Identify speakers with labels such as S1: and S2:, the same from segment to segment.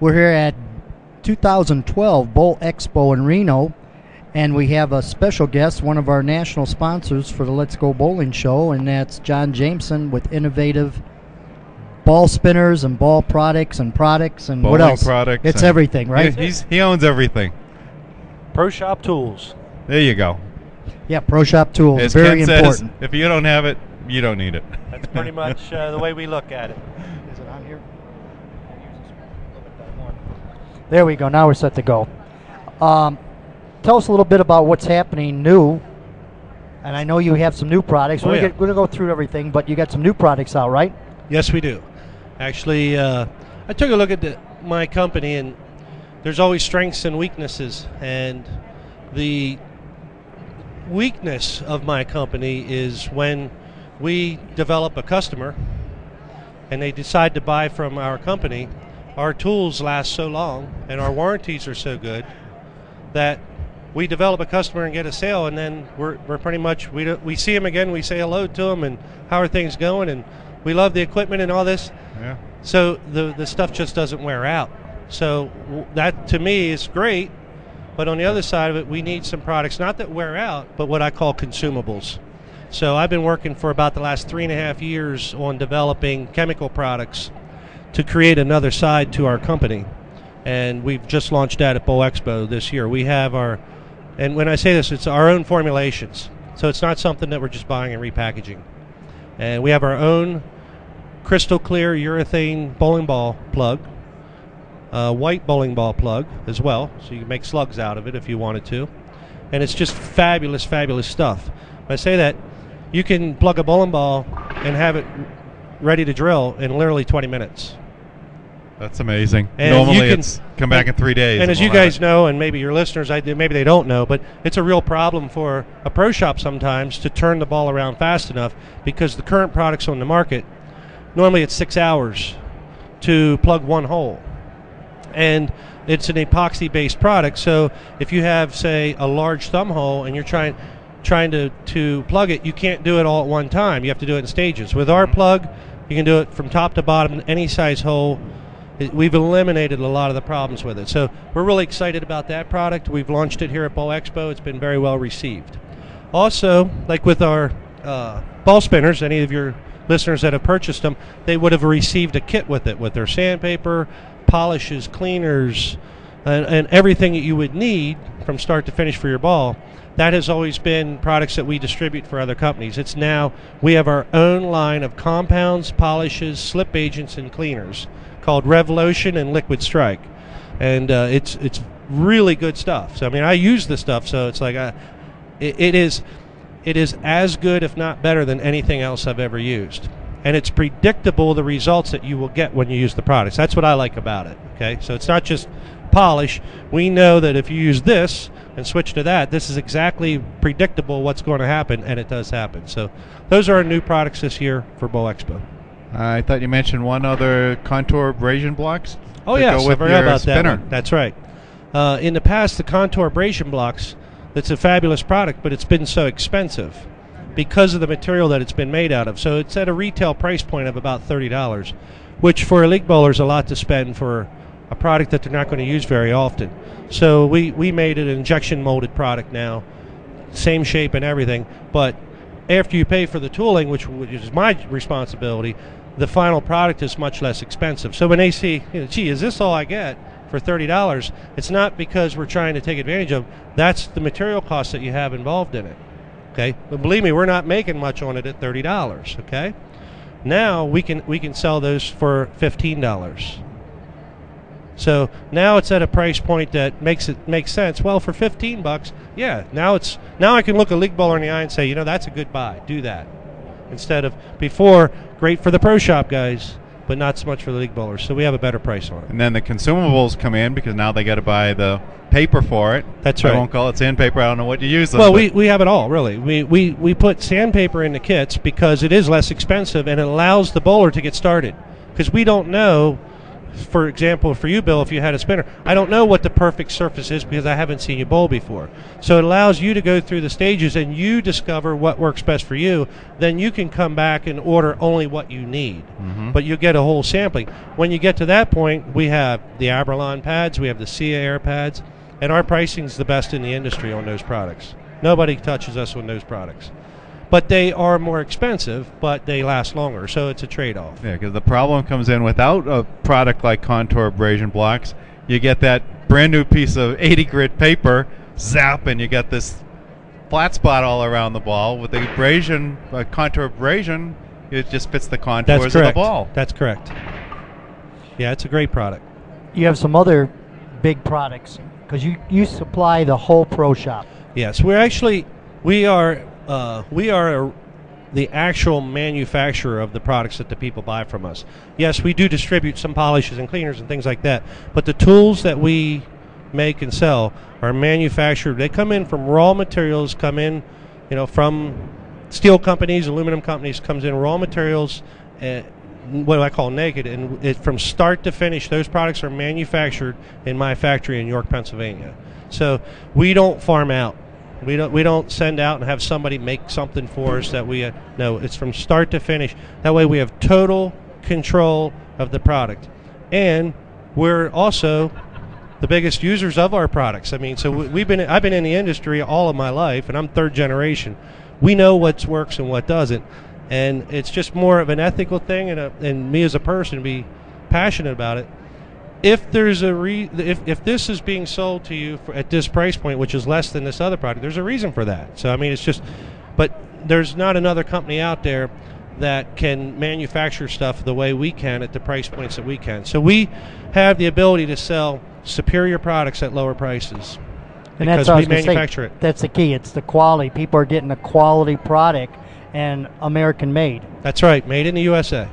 S1: We're here at 2012 Bowl Expo in Reno, and we have a special guest, one of our national sponsors for the Let's Go Bowling Show, and that's John Jameson with innovative ball spinners and ball products and
S2: Bowling
S1: what else?
S2: Products.
S1: It's everything, right?
S2: He owns everything.
S3: ProShop tools.
S2: There you go.
S1: Yeah, ProShop tools,
S2: As
S1: very
S2: Ken
S1: important.
S2: says, if you don't have it, you don't need it.
S3: That's pretty much the way we look at it.
S1: Is it on here? There we go. Now we're set to go. Tell us a little bit about what's happening new. And I know you have some new products. We're going to go through everything, but you got some new products out, right?
S4: Yes, we do. Actually, I took a look at my company, and there's always strengths and weaknesses. And the weakness of my company is when we develop a customer and they decide to buy from our company, our tools last so long and our warranties are so good that we develop a customer and get a sale, and then we're pretty much, we see them again, we say hello to them, and how are things going, and we love the equipment and all this.
S2: Yeah.
S4: So the stuff just doesn't wear out. So that to me is great, but on the other side of it, we need some products, not that wear out, but what I call consumables. So I've been working for about the last 3.5 years on developing chemical products to create another side to our company. And we've just launched that at Bowl Expo this year. We have our, and when I say this, it's our own formulations. So it's not something that we're just buying and repackaging. And we have our own crystal clear urethane bowling ball plug, white bowling ball plug as well, so you can make slugs out of it if you wanted to. And it's just fabulous, fabulous stuff. When I say that, you can plug a bowling ball and have it ready to drill in literally 20 minutes.
S2: That's amazing.
S4: And
S2: normally it's come back in 3 days.
S4: And as you guys know, and maybe your listeners, maybe they don't know, but it's a real problem for a pro shop sometimes to turn the ball around fast enough, because the current products on the market, normally it's 6 hours to plug one hole. And it's an epoxy-based product, so if you have, say, a large thumb hole and you're trying to plug it, you can't do it all at one time. You have to do it in stages. With our plug, you can do it from top to bottom, any size hole. We've eliminated a lot of the problems with it. So we're really excited about that product. We've launched it here at Bowl Expo. It's been very well received. Also, like with our ball spinners, any of your listeners that have purchased them, they would have received a kit with it, with their sandpaper, polishes, cleaners, and everything that you would need from start to finish for your ball. That has always been products that we distribute for other companies. It's now, we have our own line of compounds, polishes, slip agents, and cleaners called Revolution and Liquid Strike. And it's really good stuff. So, I mean, I use this stuff, so it's like, it is as good, if not better, than anything else I've ever used. And it's predictable, the results that you will get when you use the products. That's what I like about it, okay? So it's not just polish. We know that if you use this and switch to that, this is exactly predictable what's going to happen, and it does happen. So those are our new products this year for Bowl Expo.
S2: I thought you mentioned one other contour abrasion blocks.
S4: Oh, yes, I forgot about
S2: spinner.
S4: that one. That's right. In the past, the contour abrasion blocks, that's a fabulous product, but it's been so expensive because of the material that it's been made out of. So it's at a retail price point of about $30, which for a league bowler is a lot to spend for a product that they're not going to use very often. So we made an injection molded product now, same shape and everything, but after you pay for the tooling, which is my responsibility, the final product is much less expensive. So when they see, gee, is this all I get for $30? It's not because we're trying to take advantage of. That's the material cost that you have involved in it. Okay, but believe me, we're not making much on it at $30. Okay, now we can sell those for $15. So now it's at a price point that makes sense. Well, for $15, yeah. Now I can look a league bowler in the eye and say, that's a good buy. Do that. Instead of before, great for the pro shop guys, but not so much for the league bowlers. So we have a better price on it.
S2: And then the consumables come in because now they got to buy the paper for it.
S4: That's right.
S2: I won't call it sandpaper. I don't know what you use.
S4: Well, we have it all, really. We put sandpaper in the kits because it is less expensive and it allows the bowler to get started. Because we don't know for example, for you, Bill, if you had a spinner, I don't know what the perfect surface is because I haven't seen you bowl before. So it allows you to go through the stages and you discover what works best for you. Then you can come back and order only what you need. But you get a whole sampling. When you get to that point, we have the Aberlon pads, we have the Sia Air pads, and our pricing is the best in the industry on those products. Nobody touches us on those products. But they are more expensive, but they last longer, so it's a trade-off.
S2: Yeah, because the problem comes in without a product like Contour abrasion blocks, you get that brand new piece of 80 grit paper, zap, and you get this flat spot all around the ball. With the abrasion, Contour abrasion, it just fits the contours of the ball.
S4: That's correct. Yeah, it's a great product.
S1: You have some other big products because you supply the whole pro shop.
S4: Yes, we are the actual manufacturer of the products that the people buy from us. Yes, we do distribute some polishes and cleaners and things like that, but the tools that we make and sell are manufactured. They come in from raw materials, from steel companies, aluminum companies, comes in raw materials, what I call naked, and from start to finish, those products are manufactured in my factory in York, Pennsylvania. So we don't farm out. We don't send out and have somebody make something for us that we no. It's from start to finish. That way we have total control of the product, and we're also the biggest users of our products. I mean, so I've been in the industry all of my life, and I'm third generation. We know what works and what doesn't, and it's just more of an ethical thing, and me as a person be passionate about it. If there's if this is being sold to you at this price point, which is less than this other product, there's a reason for that. So I mean, it's just, but there's not another company out there that can manufacture stuff the way we can at the price points that we can. So we have the ability to sell superior products at lower prices.
S1: And that's what I was going to say. That's the key. It's the quality. People are getting a quality product and American made.
S4: That's right, made in the USA.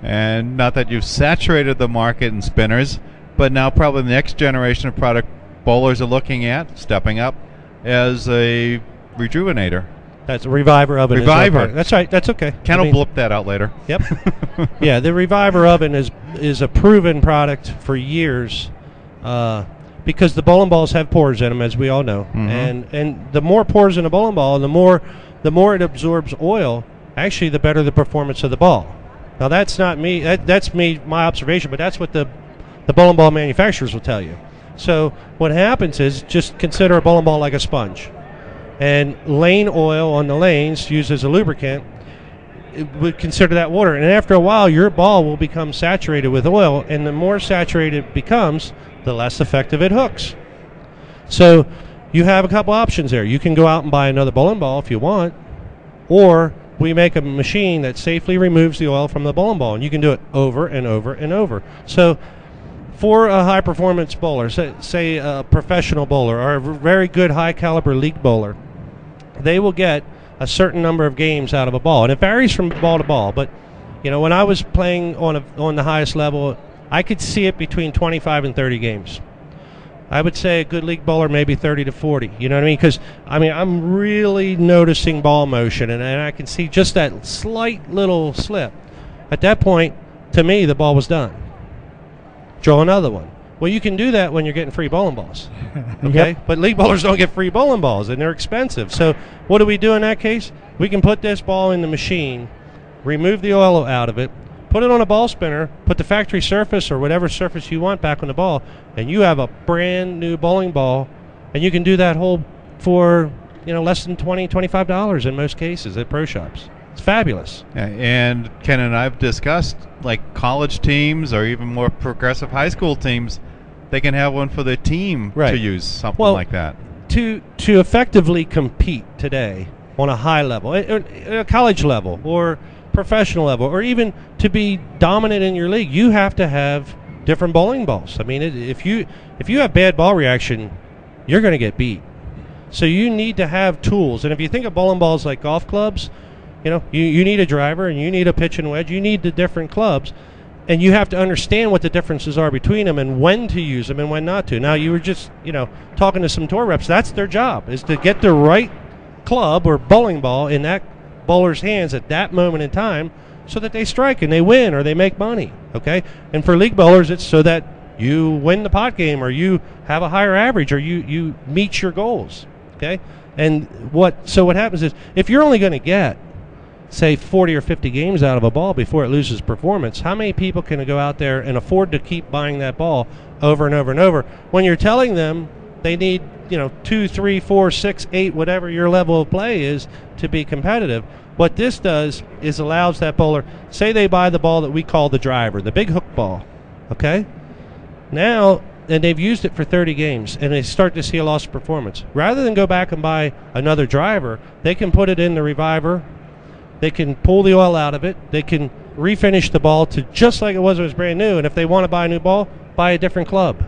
S2: And not that you've saturated the market in spinners, but now probably the next generation of product bowlers are looking at, stepping up, as a rejuvenator.
S4: That's a reviver oven.
S2: Reviver.
S4: That's right. That's okay.
S2: Ken will blip that out later.
S4: Yep. Yeah, the reviver oven is a proven product for years, because the bowling balls have pores in them, as we all know, and the more pores in a bowling ball, the more it absorbs oil. Actually, the better the performance of the ball. Now that's not me. That's my observation, but that's what the bowling ball manufacturers will tell you. So what happens is, just consider a bowling ball like a sponge, and lane oil on the lanes used as a lubricant. It would consider that water, and after a while, your ball will become saturated with oil, and the more saturated it becomes, the less effective it hooks. So you have a couple options there. You can go out and buy another bowling ball if you want, or we make a machine that safely removes the oil from the bowling ball, and you can do it over and over and over. So for a high-performance bowler, say a professional bowler or a very good high-caliber league bowler, they will get a certain number of games out of a ball, and it varies from ball to ball. But when I was playing on the highest level, I could see it between 25 and 30 games. I would say a good league bowler maybe 30 to 40. You know what I mean? Because I'm really noticing ball motion, and I can see just that slight little slip. At that point, to me, the ball was done. Draw another one. Well, you can do that when you're getting free bowling balls. Okay?
S1: Yep.
S4: But league bowlers don't get free bowling balls, and they're expensive. So what do we do in that case? We can put this ball in the machine, remove the oil out of it, put it on a ball spinner, put the factory surface or whatever surface you want back on the ball, and you have a brand new bowling ball, and you can do that whole for less than $20, $25 in most cases at pro shops. It's fabulous.
S2: Yeah, and Ken and I have discussed, like college teams or even more progressive high school teams, they can have one for their team to use, something like that.
S4: To effectively compete today on a high level, a college level or professional level, or even to be dominant in your league, you have to have different bowling balls. I mean, if you have bad ball reaction, you're going to get beat. So you need to have tools. And if you think of bowling balls like golf clubs, you need a driver and you need a pitch and wedge. You need the different clubs, and you have to understand what the differences are between them and when to use them and when not to. Now, you were just talking to some tour reps. That's their job, is to get the right club or bowling ball in that bowler's hands at that moment in time, so that they strike and they win or they make money. Okay, and for league bowlers, it's so that you win the pot game, or you have a higher average, or you meet your goals. Okay, and what happens is, if you're only going to get, say, 40 or 50 games out of a ball before it loses performance, how many people can go out there and afford to keep buying that ball over and over and over when you're telling them they need, 2, 3, 4, 6, 8, whatever your level of play is to be competitive? What this does is allows that bowler, say they buy the ball that we call the driver, the big hook ball, okay? Now, and they've used it for 30 games, and they start to see a loss of performance. Rather than go back and buy another driver, they can put it in the reviver, they can pull the oil out of it, they can refinish the ball to just like it was when it was brand new, and if they want to buy a new ball, buy a different club.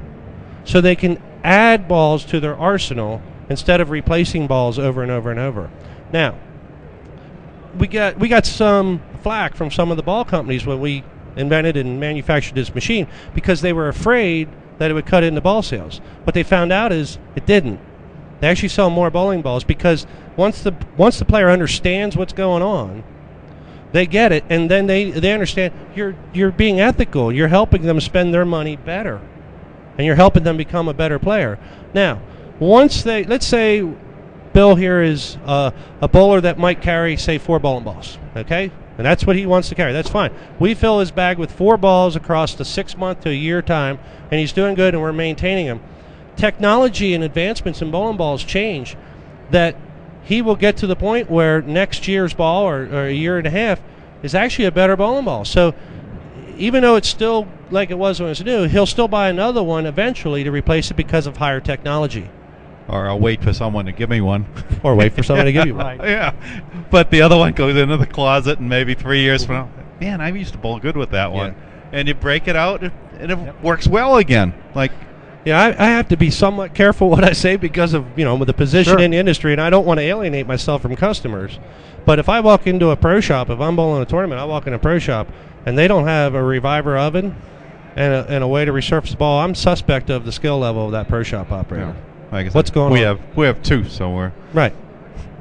S4: So they can add balls to their arsenal instead of replacing balls over and over and over. Now, we got some flack from some of the ball companies when we invented and manufactured this machine, because they were afraid that it would cut into ball sales. What they found out is it didn't. They actually sell more bowling balls, because once the player understands what's going on, they get it, and then they understand you're being ethical. You're helping them spend their money better, and you're helping them become a better player. Now, once let's say Bill here is a bowler that might carry, say, 4 bowling balls, okay? And that's what he wants to carry. That's fine. We fill his bag with 4 balls across the 6-month to a year time, and he's doing good, and we're maintaining him. Technology and advancements in bowling balls change that he will get to the point where next year's ball, or a year and a half, is actually a better bowling ball. So even though it's still like it was when it was new, he'll still buy another one eventually to replace it because of higher technology.
S2: Or I'll wait for someone to give me one.
S4: Or wait for someone to give you one.
S3: Right.
S2: Yeah. But the other one goes into the closet, and maybe 3 years from now, man, I used to bowl good with that one. And you break it out, and it works well again. Like,
S4: yeah, I have to be somewhat careful what I say because of, with the position in the industry, and I don't want to alienate myself from customers. But if I walk into a pro shop, if I'm bowling a tournament, I walk in a pro shop, and they don't have a reviver oven and a way to resurface the ball, I'm suspect of the skill level of that pro shop operator.
S2: yeah. Like I said,
S4: What's going on?
S2: We have 2, so we're
S4: Right.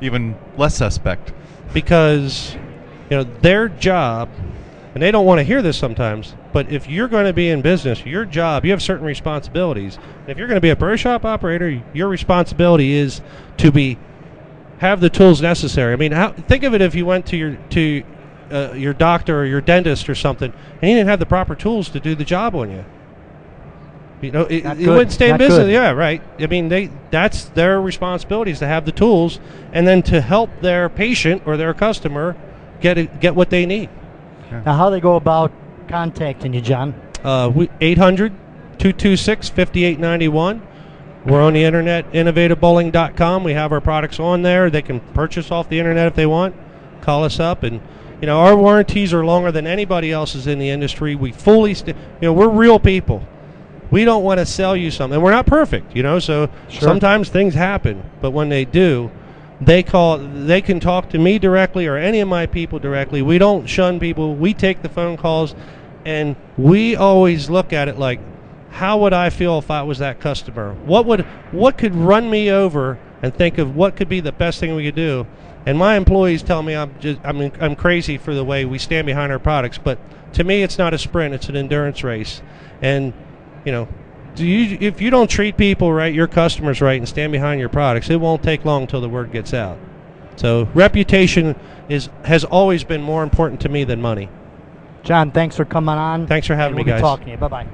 S2: even less suspect.
S4: Because, their job, and they don't want to hear this sometimes, but if you're going to be in business, your job, you have certain responsibilities. And if you're going to be a pro shop operator, your responsibility is to have the tools necessary. I mean, think of it if you went to your doctor or your dentist or something, and he didn't have the proper tools to do the job on you. It wouldn't stay in business. Yeah, right. I mean, that's their responsibility, is to have the tools, and then to help their patient or their customer get what they need.
S1: Now, how they go about contacting you, John?
S4: 800-226-5891. We're on the internet, innovativebowling.com. We have our products on there. They can purchase off the internet if they want. Call us up, and our warranties are longer than anybody else's in the industry. We fully, we're real people. We don't want to sell you something. We're not perfect, so sometimes things happen. But when they do, they can talk to me directly or any of my people directly. We don't shun people. We take the phone calls, and we always look at it like, how would I feel if I was that customer? What could run me over, and think of what could be the best thing we could do. And my employees tell me I'm crazy for the way we stand behind our products. But to me, it's not a sprint; it's an endurance race. And if you don't treat people right, your customers right, and stand behind your products, it won't take long until the word gets out. So reputation has always been more important to me than money.
S1: John, thanks for coming on.
S4: Thanks for having me, guys.
S1: We'll be talking to you. Bye-bye.